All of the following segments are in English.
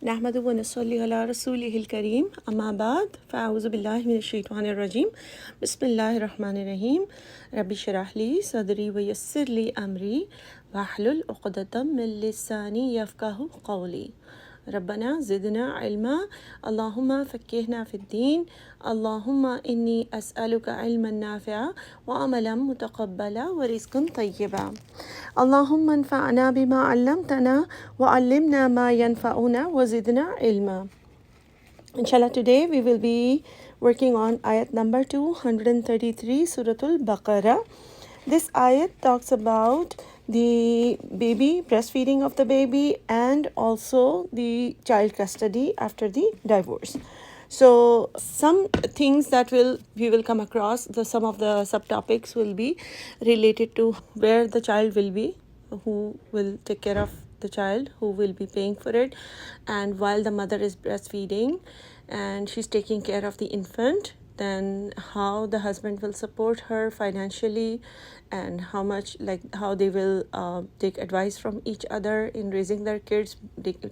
नहमदुहु व नसल्ली अला रसूलिहिल करीम अम्मा बाद फ़अऊज़ु बिल्लाहि मिनश शैतानिर रजीम बिस्मिल्लाहिर रहमानिर रहीम रब्बि इश्रह ली सदरी व यस्सिर ली अमरी वहलुल उक़दतम मिन लिसानी यफ़क़हू क़ौली रब्बना ज़िदना इल्मा अल्लाहुम्मा फ़क़्क़िहना फ़िद्दीन अल्लाहुम्मा इन्नी अस्अलुका इल्मन नाफ़िअ व अमलन मुतक़ब्बला व रिज़्क़न तय्यबा अल्लाहुम्मा अन्फ़अना बिमा अल्लमतना व अल्लिमना मा यनफ़अुना व ज़िदना इल्मा. Inshallah, today we will be working on ayat number 233, Surah AlBaqarah. This ayat talks about the baby, breastfeeding of the baby, and also the child custody after the divorce. So some things that we will come across, some of the subtopics will be related to where the child will be, who will take care of the child, who will be paying for it, and while the mother is breastfeeding and she's taking care of the infant, then how the husband will support her financially, and how much, like how they will take advice from each other in raising their kids,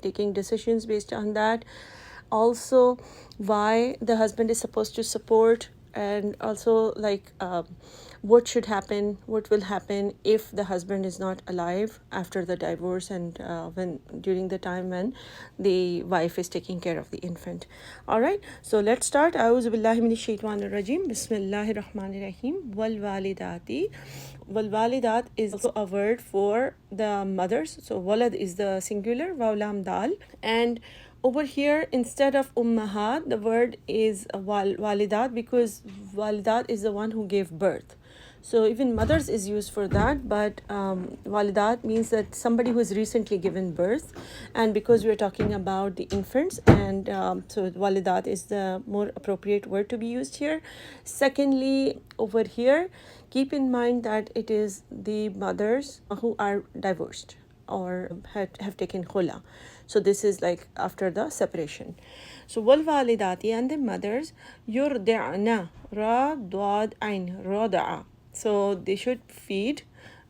taking decisions based on that. Also, why the husband is supposed to support, and also like what should happen, what will happen if the husband is not alive after the divorce, and when during the time when the wife is taking care of the infant. All right, so let's start. A'udhu billahi minash shaitanir rajim. Bismillahir rahmanir rahim. Wal walidati. Wal walidat is also a word for the mothers. So walad is the singular, wawlam dal, and over here, instead of ummahat, the word is walidat, because walidat is the one who gave birth. So even mothers is used for that, but walidat means that somebody who has recently given birth. And because we're talking about the infants, and so walidat is the more appropriate word to be used here. Secondly, over here, keep in mind that it is the mothers who are divorced or have taken khula. So this is like after the separation. So wal walidati, and the mothers, yurdi'na, ra dad ain, rada'a. So they should feed.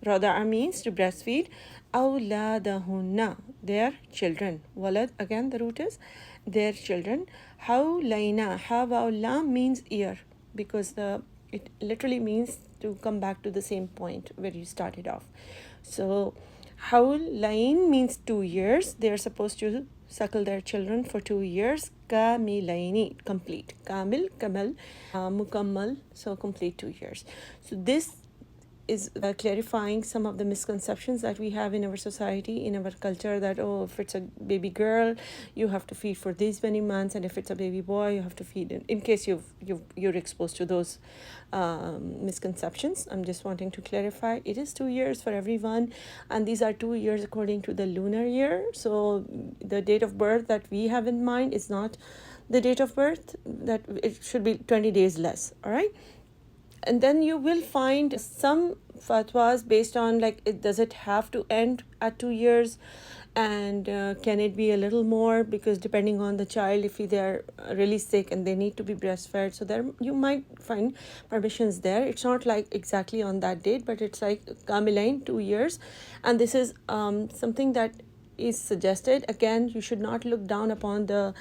Rada'a means to breastfeed. Awladahunna, their children. Walad, again the root is their children. Hawlaina, hawla means year, because it literally means to come back to the same point where you started off. So Hawlain means 2 years. They are supposed to suckle their children for 2 years. Kamilaini, complete. Kamil, kamal, mukammal, so complete 2 years. So this is clarifying some of the misconceptions that we have in our society, in our culture, that if it's a baby girl, you have to feed for these many months, and if it's a baby boy, you have to feed. In case you're exposed to those misconceptions, I'm just wanting to clarify, it is 2 years for everyone, and these are 2 years according to the lunar year. So the date of birth that we have in mind is not the date of birth, that it should be 20 days less. All right. And then you will find some fatwas based on does it have to end at 2 years, and can it be a little more, because depending on the child, if they're really sick and they need to be breastfed, so there you might find permissions there. It's not like exactly on that date, but it's like kamilain, 2 years. And this is something that is suggested. Again, you should not look down upon the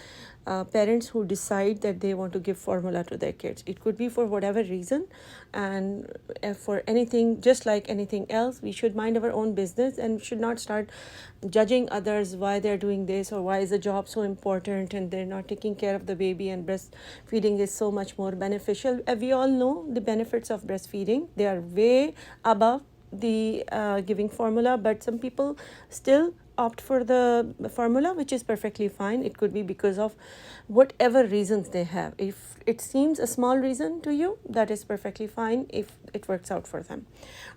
parents who decide that they want to give formula to their kids. It could be for whatever reason, and for anything, just like anything else, we should mind our own business and should not start judging others why they're doing this, or why is the job so important and they're not taking care of the baby, and breastfeeding is so much more beneficial. We all know the benefits of breastfeeding. They are way above the giving formula, but some people still opt for the formula, which is perfectly fine. It could be because of whatever reasons they have. If it seems a small reason to you, that is perfectly fine if it works out for them.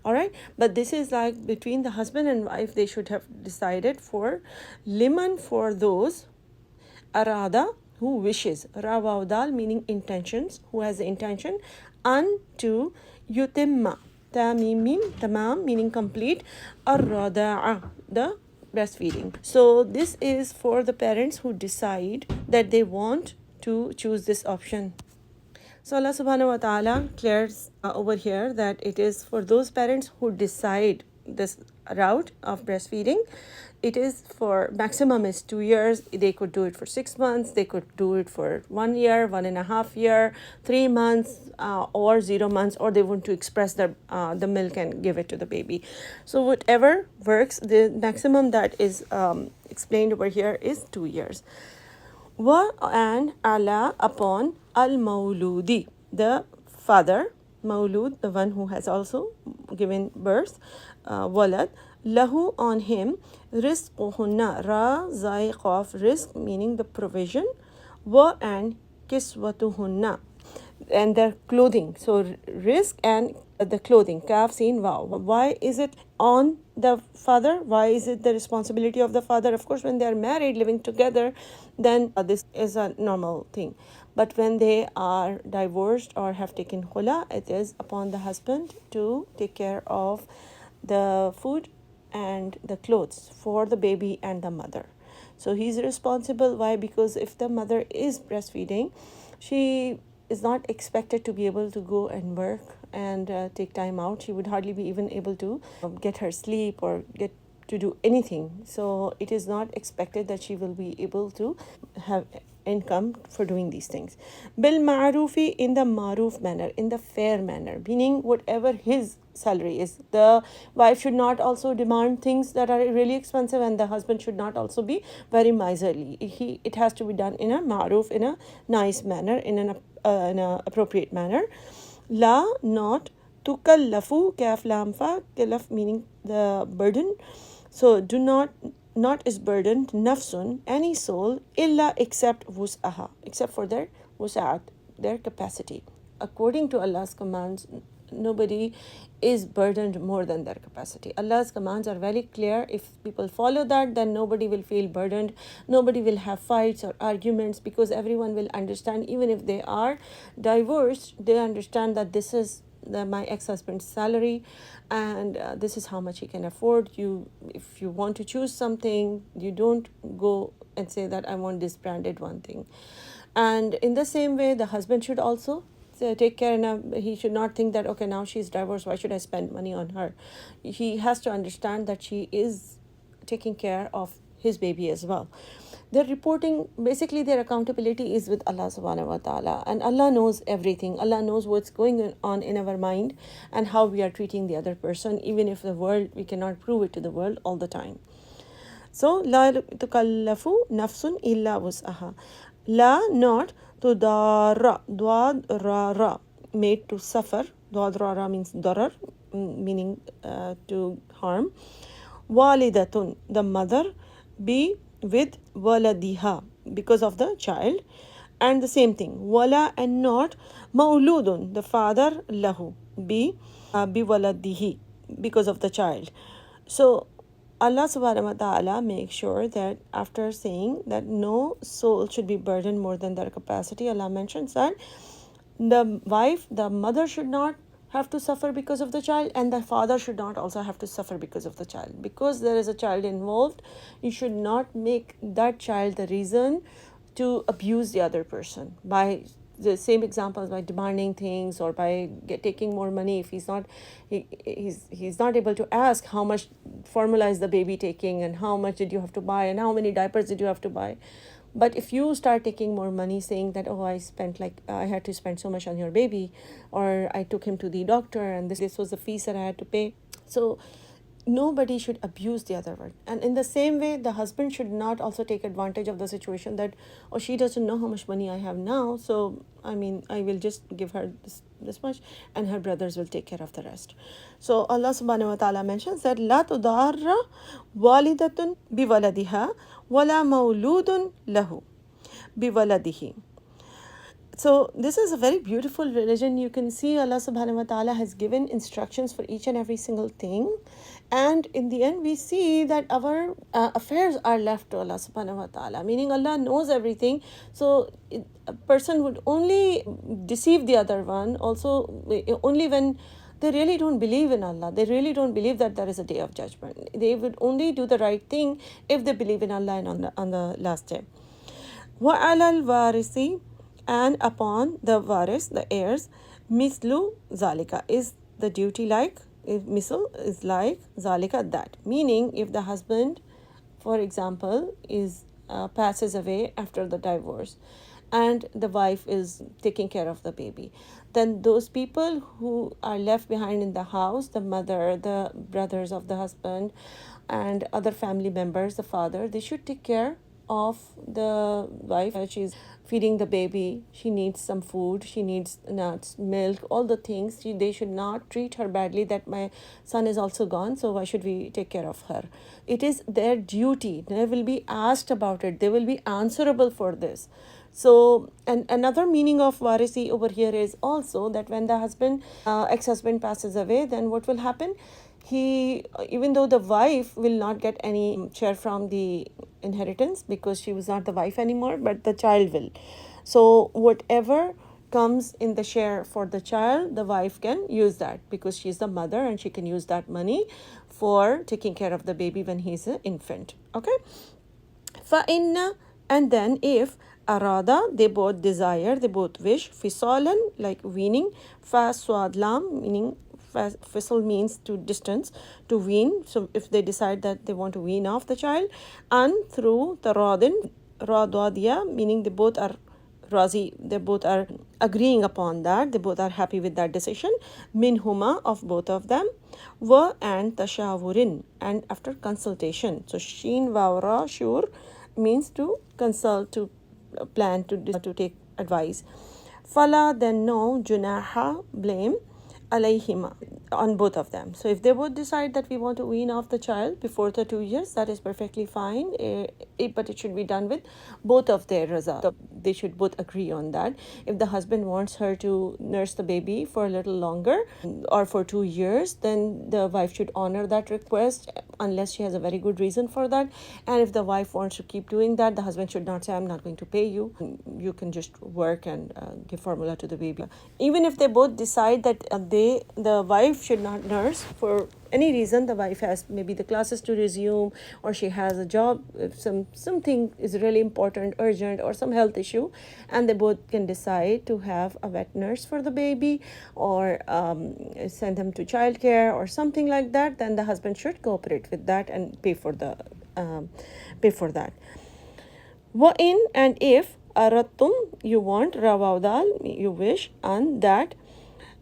All right, but this is like between the husband and wife. They should have decided for liman, for those arada, who wishes, rawaudal meaning intentions, who has the intention, and to yutimma, tamimim, tamam meaning complete, arrada'a, the breastfeeding. So this is for the parents who decide that they want to choose this option. So Allah subhanahu wa ta'ala clears over here that it is for those parents who decide this route of breastfeeding, it is for maximum is 2 years. They could do it for 6 months. They could do it for 1 year, 1.5 year, 3 months, or 0 months, or they want to express the milk and give it to the baby. So whatever works. The maximum that is explained over here is 2 years. Wa and ala upon al mauludi, the father, maulud, the one who has also given birth, walad, lahu on him, rizquhunna, ra zaiq of rizq meaning the provision, wa and kiswatuhunna and their clothing. So risk and the clothing, kaf seen wow. Why is it on the father? Why is it the responsibility of the father? Of course, when they are married, living together, then this is a normal thing. But when they are divorced or have taken khula, it is upon the husband to take care of the food and the clothes for the baby and the mother. So he's responsible. Why? Because if the mother is breastfeeding, she is not expected to be able to go and work and take time out. She would hardly be even able to get her sleep or get to do anything. So it is not expected that she will be able to have income for doing these things. Bil ma'rufi, in the maruf manner, in the fair manner, meaning whatever his salary is. The wife should not also demand things that are really expensive, and the husband should not also be very miserly. It has to be done in a maruf, in a nice manner, in an appropriate manner. La, not, tukallafu, kaf lam fa, kalaf meaning the burden. So do not is burdened, nafsun, any soul, illa except wus'aha, except for their wus'at, their capacity. According to Allah's commands, nobody is burdened more than their capacity. Allah's commands are very clear. If people follow that, then nobody will feel burdened. Nobody will have fights or arguments, because everyone will understand, even if they are divorced, they understand that this is my ex-husband's salary, and this is how much he can afford. If you want to choose something, you don't go and say that I want this branded one thing. And in the same way, the husband should also take care, and he should not think that, okay, now she's divorced, why should I spend money on her? He has to understand that she is taking care of his baby as well. Their reporting, basically their accountability is with Allah subhanahu wa ta'ala, and Allah knows everything. Allah knows what's going on in our mind and how we are treating the other person, even if the world, we cannot prove it to the world all the time. So la tukallafu nafsun illa wus'aha. La, not, tudara, dwad ra, made to suffer. Dwad ra means darar, meaning to harm. Walidatun, the mother, be with waladiha, because of the child. And the same thing, wala and not, mauludun, the father, lahu, be waladihi, because of the child. So Allah subhanahu wa ta'ala makes sure that after saying that no soul should be burdened more than their capacity, Allah mentions that the wife, the mother, should not have to suffer because of the child, and the father should not also have to suffer because of the child. Because there is a child involved, you should not make that child the reason to abuse the other person by the same examples, by demanding things or by taking more money. If he's not able to ask how much formula is the baby taking, and how much did you have to buy, and how many diapers did you have to buy. But if you start taking more money, saying that, oh, I had to spend so much on your baby, or I took him to the doctor and this was the fees that I had to pay. So nobody should abuse the other one. And in the same way, the husband should not also take advantage of the situation that, oh, she doesn't know how much money I have now, so I will just give her this much, and her brothers will take care of the rest. So Allah subhanahu wa ta'ala mentions that la tudarra walidatun biwaladiha wala mauludun lahu biwaladihi. So this is a very beautiful religion. You can see Allah subhanahu wa ta'ala has given instructions for each and every single thing. And in the end, we see that our affairs are left to Allah subhanahu wa ta'ala, meaning Allah knows everything. So a person would only deceive the other one also only when they really don't believe in Allah. They really don't believe that there is a day of judgment. They would only do the right thing if they believe in Allah and on the last day. وَعَلَى الْوَارِثِ, and upon the waris, the heirs, mislu zalika, is the duty like, if misl is like zalika, that, meaning if the husband for example, is passes away after the divorce, and the wife is taking care of the baby, then those people who are left behind in the house, the mother, the brothers of the husband, and other family members, the father, they should take care of the wife. She's feeding the baby, she needs some food, she needs nuts, milk, all the things. They should not treat her badly that my son is also gone, so why should we take care of her? It is their duty. They will be asked about it, they will be answerable for this. So, and another meaning of warisi over here is also that when the husband, ex-husband passes away, then what will happen? He, even though the wife will not get any share from the inheritance because she was not the wife anymore, but the child will. So whatever comes in the share for the child, the wife can use that because she's the mother and she can use that money for taking care of the baby when he's an infant. Okay. فَإِنَّ, and then if arada, they both desire, they both wish, fisalan, like weaning, faswadlam, meaning fisal means to distance, to wean. So if they decide that they want to wean off the child, and through taradin, radwadiya, meaning they both are razi, they both are agreeing upon that, they both are happy with that decision, minhuma, of both of them, wa, and tashawurin, and after consultation. So sheen wawra shur means to consult, to plan, to take advice. Fala, then no junaha, blame, alayhima, on both of them. So if they both decide that we want to wean off the child before the 2 years, that is perfectly fine, but it should be done with both of their raza. They should both agree on that. If the husband wants her to nurse the baby for a little longer or for 2 years, then the wife should honor that request unless she has a very good reason for that. And if the wife wants to keep doing that, the husband should not say, I'm not going to pay you, you can just work and give formula to the baby. Even if they both decide that the wife should not nurse for any reason, the wife has maybe the classes to resume, or she has a job, if something is really important, urgent, or some health issue, and they both can decide to have a wet nurse for the baby, or send them to childcare or something like that, then the husband should cooperate with that and pay for that. Wa in, and if arattum, you want, rawaudal, you wish, and that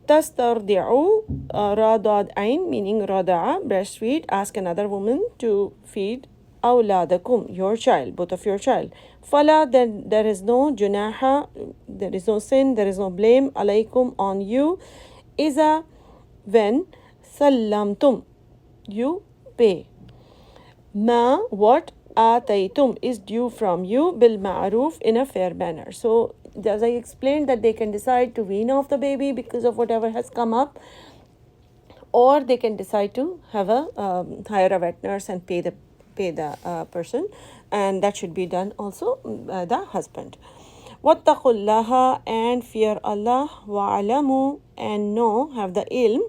tastardi'u, radad ain, meaning rada'a, breastfeed, ask another woman to feed awladakum, your child, both of your child. Fala, then there is no junaha, there is no sin, there is no blame, alaykum, on you, iza, when sallamtum, you pay. Ma, what ataytum, is due from you, bil ma'ruf, in a fair manner. So as I explained, that they can decide to wean off the baby because of whatever has come up, or they can decide to have a hire a vet nurse and pay the person, and that should be done also by the husband. Wattaqullaha, and fear Allah, wa'alamu, and know, have the ilm,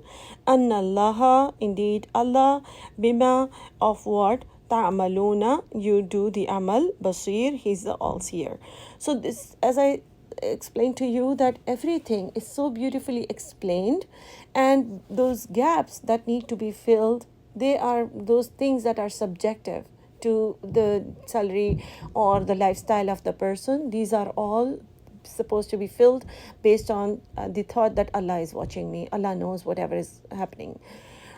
anna Allaha, indeed Allah, bima, of what, ta'amaluna, you do the amal, basir, he's the all-seer. So this, as I explained to you, that everything is so beautifully explained, and those gaps that need to be filled, they are those things that are subjective to the salary or the lifestyle of the person. These are all supposed to be filled based on the thought that Allah is watching me, Allah knows whatever is happening.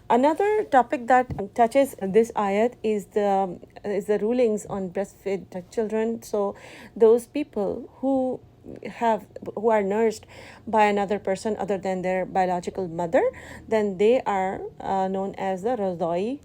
Another topic that touches this ayat is the rulings on breastfed children. So those people who are nursed by another person other than their biological mother, then they are known as the radai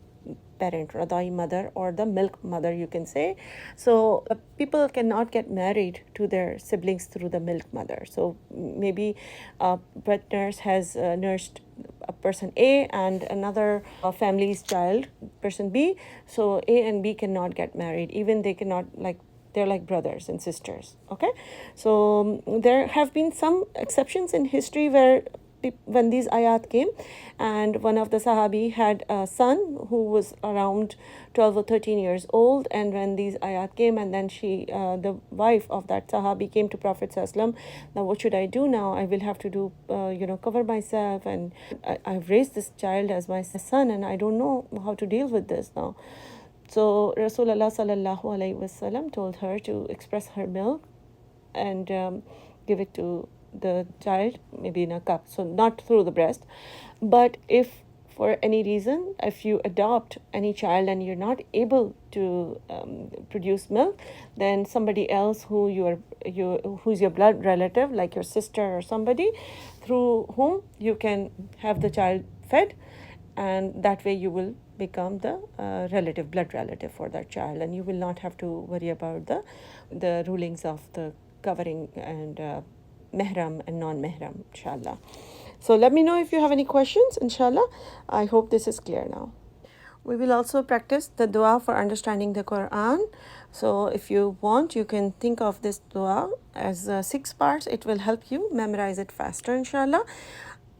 parent, radai mother, or the milk mother, you can say. So people cannot get married to their siblings through the milk mother. So maybe a wet nurse has nursed a person A and another family's child, person B. So A and B cannot get married, even they cannot, like, they're like brothers and sisters. Okay, so there have been some exceptions in history where when these ayat came, and one of the sahabi had a son who was around 12 or 13 years old, and when these ayat came, and then the wife of that sahabi came to Prophet ﷺ, now what should I do now? I will have to do cover myself, and I've raised this child as my son, and I don't know how to deal with this now. So Rasulullah sallallahu alaihi wasallam told her to express her milk and give it to the child, maybe in a cup, so not through the breast. But if for any reason, if you adopt any child and you're not able to produce milk, then somebody else who's your blood relative, like your sister or somebody, through whom you can have the child fed, and that way you will become the blood relative for that child, and you will not have to worry about the rulings of the covering and mehram and non-mehram, inshallah. So let me know if you have any questions, inshallah. I hope this is clear now. We will also practice the dua for understanding the Quran. So if you want, you can think of this dua as 6 parts. It will help you memorize it faster, inshallah.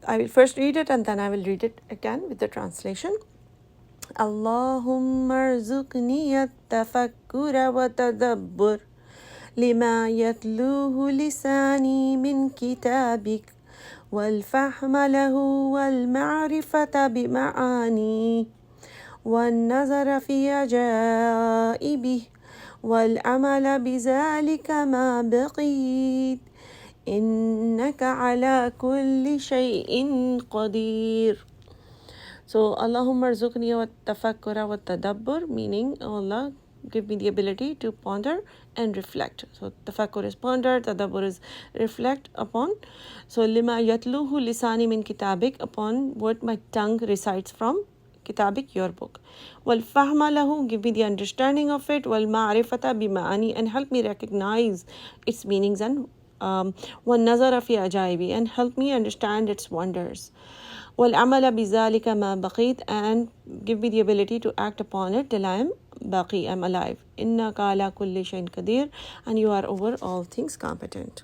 I will first read it and then I will read it again with the translation. Allahumma rzuqni at-tafakkura wa tadabbur lima yatluhu lisani min kitabik والفهم له والمعرفة بمعانيه والنظر في عجائبه والعمل بذلك ما بقيت إنك على كل شيء قدير. So Allahumma rzuqni wa tafakkura wa tadabbur, meaning, oh Allah, give me the ability to ponder and reflect. So tafakkur is ponder, tadabbur is reflect upon. So lima yatluhu lisani min kitabik, upon what my tongue recites from kitabik, your book. Wal fahma lahu, give me the understanding of it. Wal ma'rifata bima'ani, and help me recognize its meanings, and one nazara fi ajaibi, and help me understand its wonders. وَالْعَمَلَ بِذَلِكَ مَا بَقِيت, and give me the ability to act upon it till I am baqi, I am alive. إِنَّكَ عَلَى كُلِّ شَيْءٍ قَدِيرٌ, and you are over all things competent.